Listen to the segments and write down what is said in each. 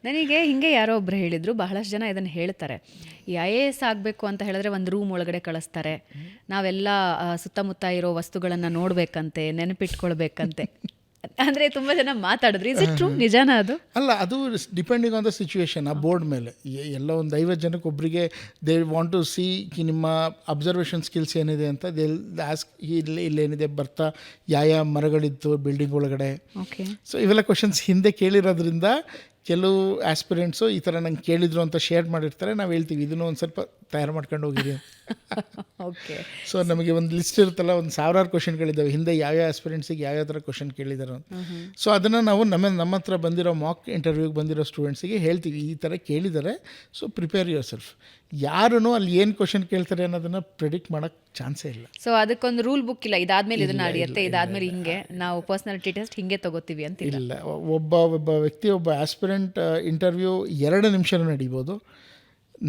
ನನಗೆ ಹಿಂಗೆ ಯಾರೋ ಒಬ್ರು ಹೇಳಿದ್ರು, ಬಹಳಷ್ಟು ಜನ ಇದನ್ನು ಹೇಳ್ತಾರೆ, ಈ IAS ಆಗಬೇಕು ಅಂತ ಹೇಳಿದ್ರೆ ಒಂದು ರೂಮ್ ಒಳಗಡೆ ಕಳಿಸ್ತಾರೆ, ನಾವೆಲ್ಲ ಸುತ್ತಮುತ್ತ ಇರೋ ವಸ್ತುಗಳನ್ನು ನೋಡಬೇಕಂತೆ, ನೆನಪಿಟ್ಕೊಳ್ಬೇಕಂತೆ. ಅಂದರೆ ತುಂಬ ಜನ ಮಾತಾಡಿದ್ರು. Is it true? ನಿಜಾನ ಅದು? ಅಲ್ಲ, ಅದು ಡಿಪೆಂಡಿಂಗ್ ಆನ್ ದ ಸಿಚುವೇಶನ್. ಆ ಬೋರ್ಡ್ ಮೇಲೆ ಎಲ್ಲ ಒಂದು 50 ಜನಕ್ಕೆ ಒಬ್ಬರಿಗೆ ದೇ ವಾಂಟ್ ಟು ಸಿ ನಿಮ್ಮ ಅಬ್ಸರ್ವೇಷನ್ ಸ್ಕಿಲ್ಸ್ ಏನಿದೆ ಅಂತ. ದೇ ಆಸ್ಕ್ ಇಲ್ಲೇನಿದೆ ಬರ್ತಾ ಯಾವ ಮರಗಳಿತ್ತು ಬಿಲ್ಡಿಂಗ್ ಒಳಗಡೆ. ಓಕೆ. ಸೊ ಇವೆಲ್ಲ ಕ್ವಶನ್ಸ್ ಹಿಂದೆ ಕೇಳಿರೋದ್ರಿಂದ ಕೆಲವು ಆಸ್ಪಿರೆಂಟ್ಸು ಈ ಥರ ನಂಗೆ ಕೇಳಿದ್ರು ಅಂತ ಶೇರ್ ಮಾಡಿರ್ತಾರೆ. ನಾವು ಹೇಳ್ತೀವಿ ಇದನ್ನು ಒಂದು ಸ್ವಲ್ಪ ತಯಾರು ಮಾಡ್ಕೊಂಡು ಹೋಗಿರಿ. ಓಕೆ. ಸೊ ನಮಗೆ ಒಂದು ಲಿಸ್ಟ್ ಇರುತ್ತಲ್ಲ, ಒಂದು 1000 ಕ್ವಶನ್ಗಳಿದ್ದಾವೆ ಹಿಂದೆ ಯಾವ್ಯಾವ ಆಸ್ಪಿರೆಂಟ್ಸಿಗೆ ಯಾವ್ಯಾವ ಥರ ಕ್ವಶನ್ ಕೇಳಿದಾರೆ ಅಂತ. ಸೊ ಅದನ್ನು ನಾವು ನಮ್ಮ ಹತ್ರ ಬಂದಿರೋ ಮಾಕ್ ಇಂಟರ್ವ್ಯೂಗೆ ಬಂದಿರೋ ಸ್ಟೂಡೆಂಟ್ಸಿಗೆ ಹೇಳ್ತೀವಿ, ಈ ಥರ ಕೇಳಿದ್ದಾರೆ, ಸೊ ಪ್ರಿಪೇರ್ ಯುವರ್ ಸೆಲ್ಫ್. ಯಾರೂ ಅಲ್ಲಿ ಏನು ಕ್ವಶನ್ ಕೇಳ್ತಾರೆ ಅನ್ನೋದನ್ನು ಪ್ರೆಡಿಕ್ಟ್ ಮಾಡೋಕ್ಕೆ ಚಾನ್ಸೇ ಇಲ್ಲ. ಸೊ ಅದಕ್ಕೊಂದು ರೂಲ್ ಬುಕ್ ಇಲ್ಲ, ಇದಾದ್ಮೇಲೆ ಇದನ್ನ ನಡೆಯುತ್ತೆ, ಇದಾದ್ಮೇಲೆ ಹಿಂಗೆ ನಾವು ಪರ್ಸನಾಲಿಟಿ ಟೆಸ್ಟ್ ಹಿಂಗೆ ತಗೋತೀವಿ ಅಂತ ಇಲ್ಲ. ಒಬ್ಬ ವ್ಯಕ್ತಿ, ಒಬ್ಬ ಆಸ್ಪಿರೆಂಟ್ ಇಂಟರ್ವ್ಯೂ 2 ನಿಮಿಷನೂ ನಡೀಬೋದು,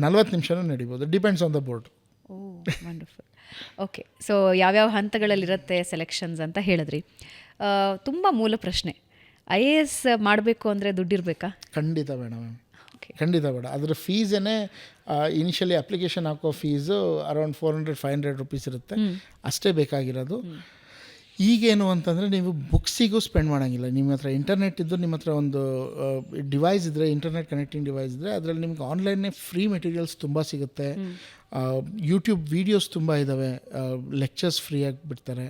40 ನಿಮಿಷನೂ ನಡೀಬೋದು, depends on the board. Oh, wonderful. Okay. So ಯಾವ್ಯಾವ ಹಂತಗಳಲ್ಲಿರುತ್ತೆ ಸೆಲೆಕ್ಷನ್ಸ್ ಅಂತ ಹೇಳಿದ್ರಿ. ತುಂಬ ಮೂಲ ಪ್ರಶ್ನೆ, IAS ಮಾಡಬೇಕು ಅಂದರೆ ದುಡ್ಡಿರಬೇಕಾ? ಖಂಡಿತ ಬೇಡ ಮ್ಯಾಮ್, ಖಂಡಿತ ಬೇಡ. ಅದರ ಫೀಸೇ ಇನಿಷಿಯಲಿ ಅಪ್ಲಿಕೇಶನ್ ಹಾಕೋ ಫೀಸು ಅರೌಂಡ್ 400-500 ರುಪೀಸ್ ಇರುತ್ತೆ, ಅಷ್ಟೇ ಬೇಕಾಗಿರೋದು. ಈಗೇನು ಅಂತಂದರೆ ನೀವು ಬುಕ್ಸಿಗೂ ಸ್ಪೆಂಡ್ ಮಾಡೋಂಗಿಲ್ಲ. ನಿಮ್ಮ ಹತ್ರ ಇಂಟರ್ನೆಟ್ ಇದ್ದು, ನಿಮ್ಮ ಹತ್ರ ಒಂದು ಡಿವೈಸ್ ಇದ್ದರೆ, ಇಂಟರ್ನೆಟ್ ಕನೆಕ್ಟಿಂಗ್ ಡಿವೈಸ್ ಇದ್ದರೆ, ಅದರಲ್ಲಿ ನಿಮ್ಗೆ ಆನ್ಲೈನ್ನೇ ಫ್ರೀ ಮೆಟೀರಿಯಲ್ಸ್ ತುಂಬ ಸಿಗುತ್ತೆ. ಯೂಟ್ಯೂಬ್ ವೀಡಿಯೋಸ್ ತುಂಬ ಇದ್ದಾವೆ, ಲೆಕ್ಚರ್ಸ್ ಫ್ರೀಯಾಗಿ ಬಿಡ್ತಾರೆ.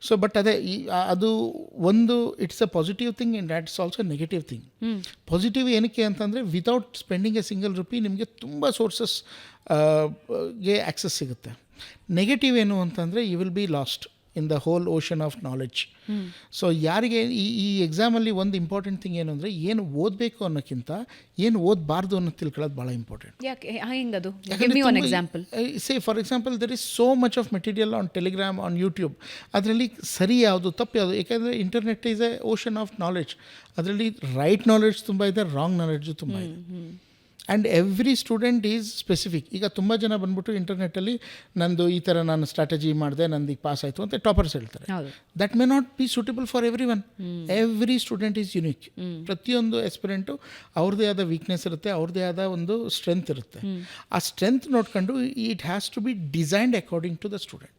ಸೊ ಬಟ್ ಅದೇ ಅದು ಒಂದು it's a positive thing and that's also negative thing. Positive ಏನಕ್ಕೆ ಅಂತಂದರೆ without spending a single rupee ನಿಮಗೆ ತುಂಬ ಸೋರ್ಸಸ್ಗೆ ಆ್ಯಕ್ಸಸ್ ಸಿಗುತ್ತೆ. ನೆಗೆಟಿವ್ ಏನು ಅಂತಂದರೆ you will be lost in the whole ocean of knowledge. So ಯಾರಿಗೆ ಈ ಎಕ್ಸಾಮಲ್ಲಿ ಒಂದು ಇಂಪಾರ್ಟೆಂಟ್ ಥಿಂಗ್ ಏನು ಅಂದರೆ, ಏನು ಓದಬೇಕು ಅನ್ನೋಕ್ಕಿಂತ ಏನು ಓದಬಾರ್ದು ಅನ್ನೋದು ತಿಳ್ಕೊಳ್ಳೋದು ಭಾಳ ಇಂಪಾರ್ಟೆಂಟ್. ಹೆಂಗದು? Say for example there is so much of material on Telegram, on YouTube. ಅದರಲ್ಲಿ ಸರಿ ಯಾವುದು ತಪ್ಪು ಯಾವುದು, ಯಾಕೆಂದರೆ internet is a ocean of knowledge. ಅದರಲ್ಲಿ ರೈಟ್ ನಾಲೆಡ್ಜ್ ತುಂಬ ಇದೆ, ರಾಂಗ್ ನಾಲೆಡ್ಜು ತುಂಬ ಇದೆ. And every student is specific. ಈಗ ತುಂಬ ಜನ ಬಂದ್ಬಿಟ್ಟು ಇಂಟರ್ನೆಟ್ಟಲ್ಲಿ ನಂದು ಈ ಥರ ನಾನು ಸ್ಟ್ರಾಟಜಿ ಮಾಡಿದೆ, ನಂದು ಈಗ ಪಾಸ್ ಆಯಿತು ಅಂತ ಟಾಪರ್ಸ್ ಹೇಳ್ತಾರೆ. That may not be suitable for every one. Every student is unique. ಪ್ರತಿಯೊಂದು ಎಸ್ಪಿರೆಂಟು ಅವ್ರದ್ದೇ ಆದ ವೀಕ್ನೆಸ್ ಇರುತ್ತೆ, ಅವ್ರದ್ದೇ ಆದ ಒಂದು ಸ್ಟ್ರೆಂತ್ ಇರುತ್ತೆ. ಆ ಸ್ಟ್ರೆಂತ್ ನೋಡ್ಕೊಂಡು it has to be designed according to the student.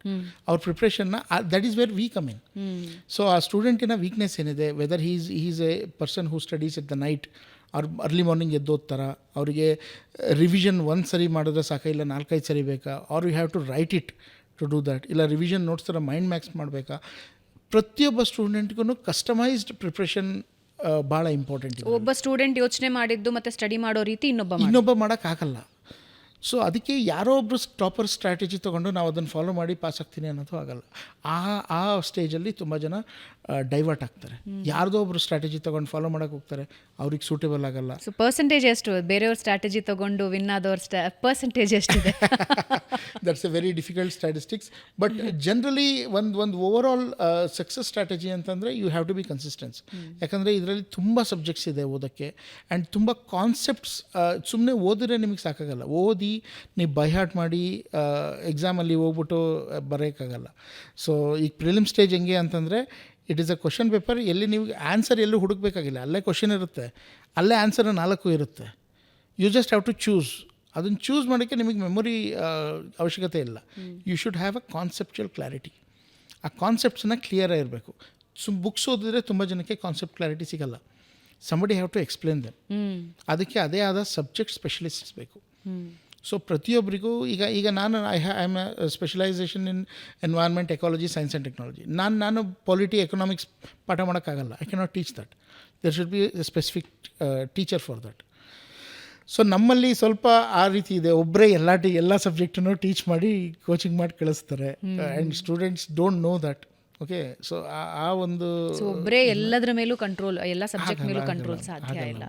ಅವ್ರ ಪ್ರಿಪ್ರೇಷನ್ನ that is where we come in. So ಆ ಸ್ಟೂಡೆಂಟಿನ ವೀಕ್ನೆಸ್ ಏನಿದೆ, whether is a person who studies at the night ಅವ್ರು ಅರ್ಲಿ ಮಾರ್ನಿಂಗ್ ಎದ್ದೋಗ್ತಾರ, ಅವರಿಗೆ ರಿವಿಷನ್ ಒಂದು ಸರಿ ಮಾಡಿದ್ರೆ ಸಾಕ, ಇಲ್ಲ 4-5 ಸರಿ ಬೇಕಾ, are you have to write it to do that, ಇಲ್ಲ ರಿವಿಷನ್ ನೋಟ್ಸ್ ಥರ ಮೈಂಡ್ ಮ್ಯಾಕ್ಸ್ ಮಾಡಬೇಕಾ. ಪ್ರತಿಯೊಬ್ಬ ಸ್ಟೂಡೆಂಟ್ಗೂ ಕಸ್ಟಮೈಸ್ಡ್ ಪ್ರಿಪ್ರೇಷನ್ ಭಾಳ ಇಂಪಾರ್ಟೆಂಟ್. ಒಬ್ಬ ಸ್ಟೂಡೆಂಟ್ ಯೋಚನೆ ಮಾಡಿದ್ದು ಮತ್ತು ಸ್ಟಡಿ ಮಾಡೋ ರೀತಿ ಇನ್ನೊಬ್ಬ ಮಾಡೋಕ್ಕಾಗಲ್ಲ. ಸೊ ಅದಕ್ಕೆ ಯಾರೋ ಒಬ್ಬರು ಟಾಪರ್ ಸ್ಟ್ರಾಟಜಿ ತೊಗೊಂಡು ನಾವು ಅದನ್ನು ಫಾಲೋ ಮಾಡಿ ಪಾಸ್ ಆಗ್ತೀನಿ ಅನ್ನೋದು ಆಗಲ್ಲ. ಆ ಸ್ಟೇಜಲ್ಲಿ ತುಂಬ ಜನ ಡೈವರ್ಟ್ ಆಗ್ತಾರೆ. ಯಾರ್ದೋ ಒಬ್ಬರು ಸ್ಟ್ರಾಟಜಿ ತೊಗೊಂಡು ಫಾಲೋ ಮಾಡೋಕ್ಕೆ ಹೋಗ್ತಾರೆ, ಅವ್ರಿಗೆ ಸೂಟೇಬಲ್ ಆಗಲ್ಲ. ಸೊ ಪರ್ಸೆಂಟೇಜ್ ಎಷ್ಟು ಬೇರೆಯವ್ರ ಸ್ಟ್ರಾಟಜಿ ತೊಗೊಂಡು ವಿನ್ ಆದವ್ರ ಪರ್ಸೆಂಟೇಜ್ ಎಷ್ಟಿದೆ? That's a very difficult statistics. But generally ಒಂದು ಓವರ್ ಆಲ್ ಸಕ್ಸಸ್ ಸ್ಟ್ರಾಟಜಿ ಅಂತಂದರೆ you have to be consistence. ಯಾಕಂದರೆ ಇದರಲ್ಲಿ ತುಂಬ ಸಬ್ಜೆಕ್ಟ್ಸ್ ಇದೆ ಓದೋಕ್ಕೆ, ಆ್ಯಂಡ್ ತುಂಬ ಕಾನ್ಸೆಪ್ಟ್ಸ್. ಸುಮ್ಮನೆ ಓದಿದ್ರೆ ನಿಮಗೆ ಸಾಕಾಗಲ್ಲ. ಓದಿ ನೀವು ಬೈ ಹಾರ್ಟ್ ಮಾಡಿ ಎಕ್ಸಾಮಲ್ಲಿ ಹೋಗ್ಬಿಟ್ಟು ಬರೋಕ್ಕಾಗಲ್ಲ. ಸೊ ಈಗ ಪ್ರಿಲಿಮ್ ಸ್ಟೇಜ್ ಹೆಂಗೆ ಅಂತಂದರೆ, it is a question paper. ಎಲ್ಲಿ ನೀವು ಆನ್ಸರ್ ಎಲ್ಲೂ ಹುಡುಕಬೇಕಾಗಿಲ್ಲ, ಅಲ್ಲೇ ಕ್ವಶನ್ ಇರುತ್ತೆ, ಅಲ್ಲೇ ಆನ್ಸರ್ 4 ಇರುತ್ತೆ. You just have to choose. ಅದನ್ನು ಚೂಸ್ ಮಾಡೋಕ್ಕೆ ನಿಮಗೆ ಮೆಮೊರಿ ಅವಶ್ಯಕತೆ ಇಲ್ಲ. You should have a conceptual clarity. ಆ ಕಾನ್ಸೆಪ್ಟ್ಸನ್ನ ಕ್ಲಿಯರಾಗಿ ಇರಬೇಕು. ಬುಕ್ಸ್ ಓದಿದ್ರೆ ತುಂಬ ಜನಕ್ಕೆ ಕಾನ್ಸೆಪ್ಟ್ ಕ್ಲಾರಿಟಿ ಸಿಗಲ್ಲ. Somebody have to explain them. ಅದಕ್ಕೆ ಅದೇ ಆದ ಸಬ್ಜೆಕ್ಟ್ ಸ್ಪೆಷಲಿಸ್ಟ್ಸ್ ಬೇಕು. ಸೊ ಪ್ರತಿಯೊಬ್ಬರಿಗೂ ಈಗ ನಾನು I am specialisation in environment, ecology, science and technology. ನಾನು ಪಾಲಿಟಿ, ಎಕನಾಮಿಕ್ಸ್ ಪಾಠ ಮಾಡೋಕ್ಕಾಗಲ್ಲ. I cannot teach that. There should be a specific teacher for that. So ನಮ್ಮಲ್ಲಿ ಸ್ವಲ್ಪ ಆ ರೀತಿ ಇದೆ, ಒಬ್ಬರೇ ಎಲ್ಲ ಸಬ್ಜೆಕ್ಟನ್ನು ಟೀಚ್ ಮಾಡಿ ಕೋಚಿಂಗ್ ಮಾಡಿ ಕಳಿಸ್ತಾರೆ. And students don't know that. Okay. So ಆ ಒಂದು ಒಬ್ಬರೇ ಎಲ್ಲದರ ಮೇಲೂ ಕಂಟ್ರೋಲ್, ಎಲ್ಲ ಸಬ್ಜೆಕ್ಟ್ ಮೇಲೂ ಕಂಟ್ರೋಲ್ ಸಾಧ್ಯ ಇಲ್ಲ.